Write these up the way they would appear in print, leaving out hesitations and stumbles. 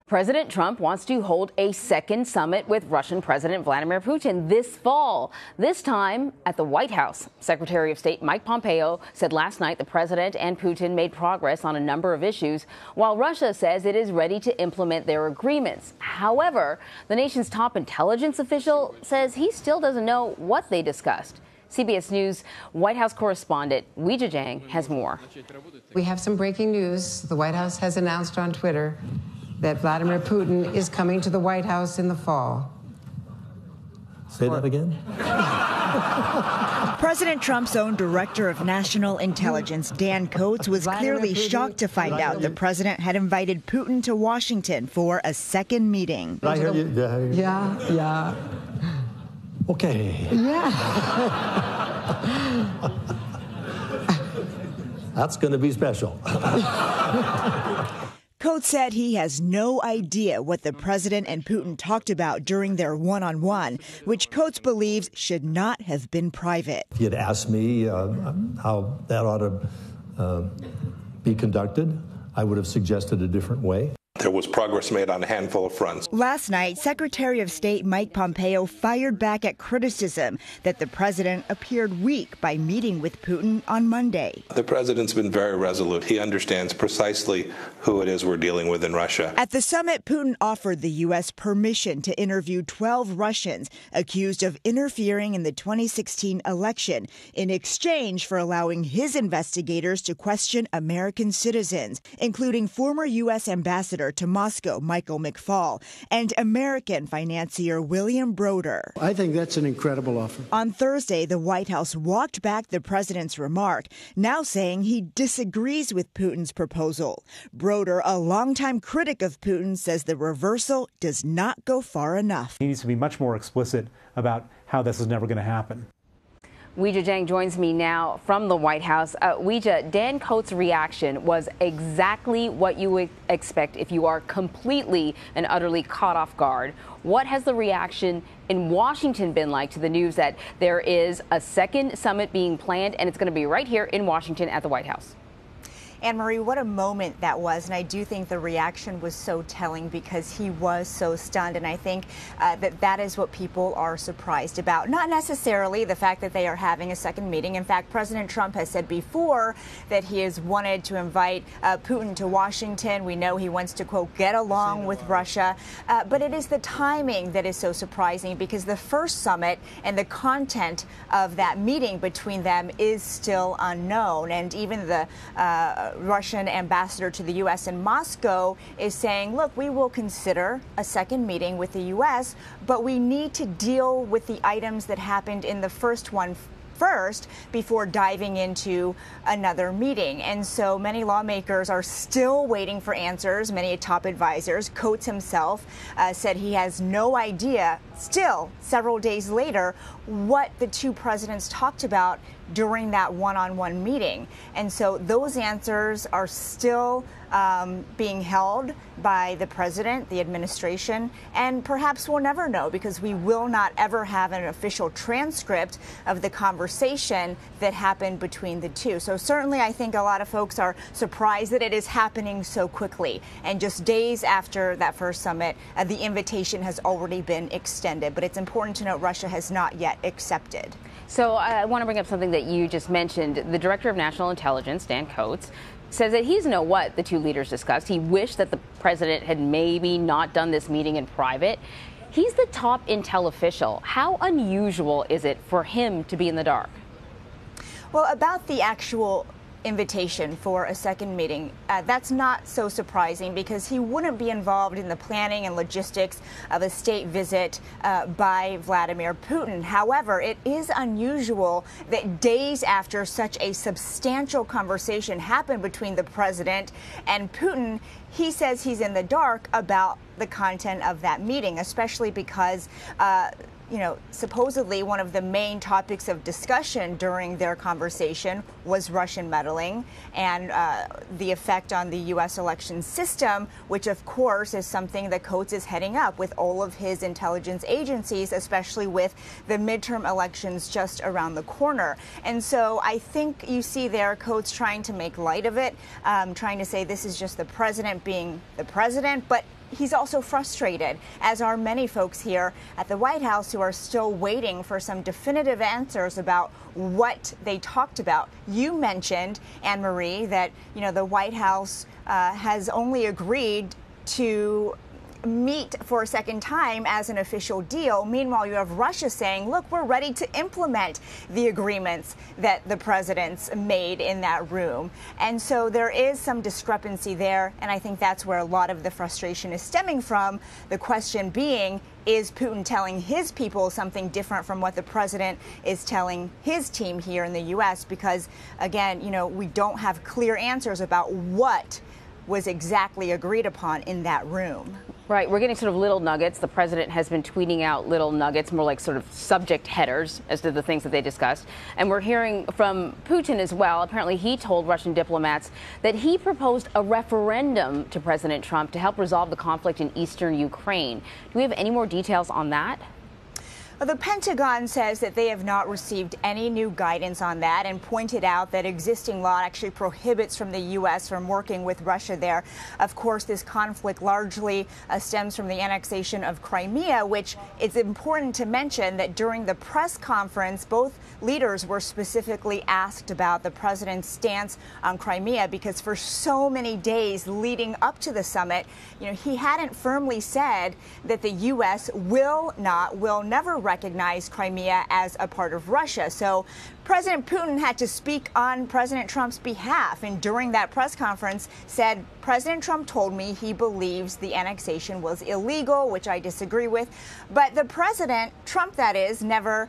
President Trump wants to hold a second summit with Russian President Vladimir Putin this fall, this time at the White House. Secretary of State Mike Pompeo said last night the president and Putin made progress on a number of issues, while Russia says it is ready to implement their agreements. However, the nation's top intelligence official says he still doesn't know what they discussed. CBS News White House correspondent Weijia Jiang has more. We have some breaking news. The White House has announced on Twitter that Vladimir Putin is coming to the White House in the fall. Say that again? President Trump's own director of national intelligence, Dan Coats, was clearly shocked to find out the president had invited Putin to Washington for a second meeting. Did I hear you? Yeah. Okay. Yeah. That's going to be special. Coats said he has no idea what the president and Putin talked about during their one-on-one, which Coats believes should not have been private. If you had asked me how that ought to be conducted, I would have suggested a different way. There was progress made on a handful of fronts. Last night, Secretary of State Mike Pompeo fired back at criticism that the president appeared weak by meeting with Putin on Monday. The president's been very resolute. He understands precisely who it is we're dealing with in Russia. At the summit, Putin offered the U.S. permission to interview 12 Russians accused of interfering in the 2016 election in exchange for allowing his investigators to question American citizens, including former U.S. Ambassador to Moscow, Michael McFaul, and American financier William Broder. I think that's an incredible offer. On Thursday, the White House walked back the president's remark, now saying he disagrees with Putin's proposal. Broder, a longtime critic of Putin, says the reversal does not go far enough. He needs to be much more explicit about how this is never going to happen. Weijia Jiang joins me now from the White House. Weijia, Dan Coats' reaction was exactly what you would expect if you are completely and utterly caught off guard. What has the reaction in Washington been like to the news that there is a second summit being planned and it's going to be right here in Washington at the White House? Anne-Marie, what a moment that was, and I do think the reaction was so telling because he was so stunned, and I think that is what people are surprised about. Not necessarily the fact that they are having a second meeting. In fact, President Trump has said before that he has wanted to invite Putin to Washington. We know he wants to, quote, get along with Russia, but it is the timing that is so surprising because the first summit and the content of that meeting between them is still unknown, and even the Russian ambassador to the U.S. in Moscow is saying, look, we will consider a second meeting with the U.S., but we need to deal with the items that happened in the first one first before diving into another meeting. And so many lawmakers are still waiting for answers. Many top advisors, Coats himself, said he has no idea, still several days later, what the two presidents talked about during that one-on-one meeting. And so those answers are still being held by the president, the administration, and perhaps we'll never know because we will not ever have an official transcript of the conversation that happened between the two. So certainly I think a lot of folks are surprised that it is happening so quickly. And just days after that first summit, the invitation has already been extended. But it's important to note Russia has not yet accepted. So I want to bring up something that you just mentioned. The director of national intelligence, Dan Coats, says that he doesn't know what the two leaders discussed. He wished that the president had maybe not done this meeting in private. He's the top intel official. How unusual is it for him to be in the dark? Well, about the actual invitation for a second meeting, that's not so surprising because he wouldn't be involved in the planning and logistics of a state visit by Vladimir Putin. However, it is unusual that days after such a substantial conversation happened between the president and Putin, he says he's in the dark about the content of that meeting, especially because supposedly one of the main topics of discussion during their conversation was Russian meddling and the effect on the U.S. election system, which, of course, is something that Coats is heading up with all of his intelligence agencies, especially with the midterm elections just around the corner. And so I think you see there Coats trying to make light of it, trying to say this is just the president being the president. But he's also frustrated, as are many folks here at the White House who are still waiting for some definitive answers about what they talked about. You mentioned, Anne-Marie, that the White House has only agreed to meet for a second time as an official deal. Meanwhile, you have Russia saying, look, we're ready to implement the agreements that the presidents made in that room. And so there is some discrepancy there. And I think that's where a lot of the frustration is stemming from. The question being, is Putin telling his people something different from what the president is telling his team here in the U.S.? Because, again, we don't have clear answers about what was exactly agreed upon in that room. Right. We're getting sort of little nuggets. The president has been tweeting out little nuggets, more like sort of subject headers as to the things that they discussed. And we're hearing from Putin as well. Apparently, he told Russian diplomats that he proposed a referendum to President Trump to help resolve the conflict in eastern Ukraine. Do we have any more details on that? The Pentagon says that they have not received any new guidance on that and pointed out that existing law actually prohibits from the U.S. from working with Russia there. Of course, this conflict largely stems from the annexation of Crimea, which it's important to mention that during the press conference, both leaders were specifically asked about the president's stance on Crimea, because for so many days leading up to the summit, he hadn't firmly said that the U.S. will never recognize Crimea as a part of Russia. So President Putin had to speak on President Trump's behalf, and during that press conference said, President Trump told me he believes the annexation was illegal, which I disagree with. But the president, Trump that is, never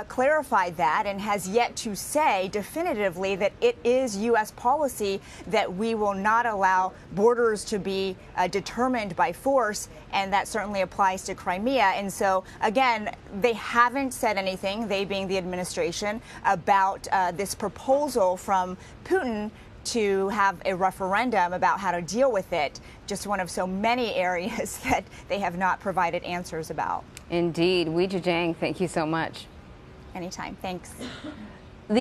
clarified that and has yet to say definitively that it is U.S. policy that we will not allow borders to be determined by force, and that certainly applies to Crimea. And so, again, they haven't said anything, they being the administration, about this proposal from Putin to have a referendum about how to deal with it. Just one of so many areas that they have not provided answers about. Indeed. Weijia Jiang, thank you so much. Anytime. Thanks.